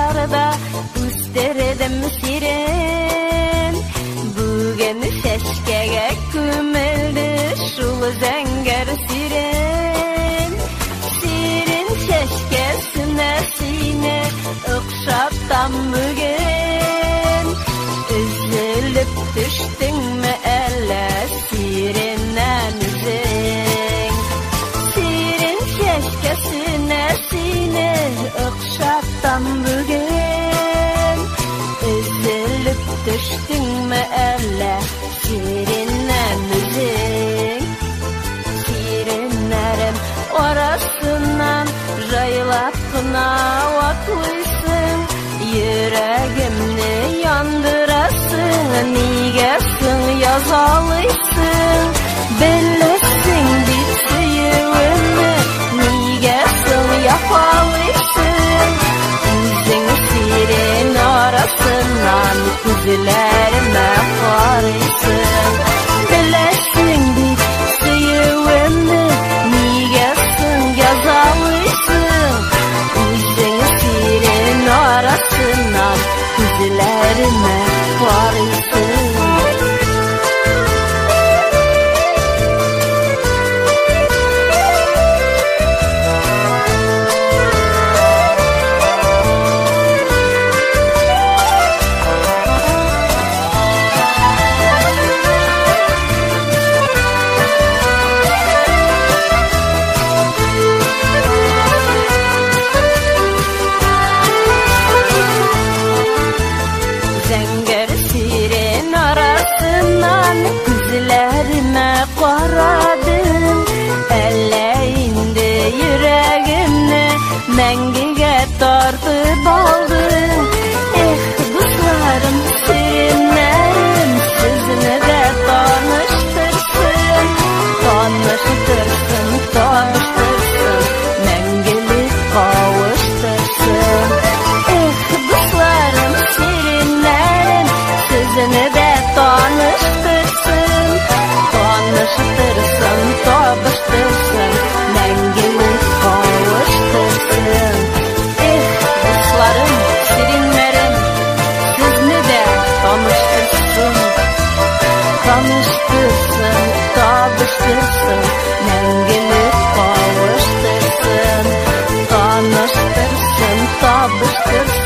bağrıda üsteredim siren. Bugün şeşkege kümüldü şulu zenger siren. Siren şeşkesine sine ıkşaptan bugün. Üzülüp düştün mü elle sirenen üzün. Siren şeşkesine sine ıkşaptan bugün. Üzülüp düştün mü elle sirenen üzün. Sirenlerim orasından jaylap kına vaklısın. Yüreğimni yandırasın, nigesin yazalısın. Bellesin bir suyuğunu, nigesin yapalısın. Yüzün siren arasından kuzularıma karısın. Bellesin bir suyuğunu, nigesin yazalısın. Yüzün siren arasından kuzularıma karısın. Gözlerime qaradım, elleğinde yüreğimni mengiga tortib aldım. Dostlarım, sirenlerim sizni de tanıştırsın, tanıştırsın, mengilik kavuştursun. Dostlarım, sirenlerim sizni de tanıştırsın, tavıştırsın, mengilik kavuştursun. Dostlarım, sirenlerim sizni de tanıştırsın, tavıştırsın, mengilik kavuştursun. Tanıştırsın, tavıştırsın.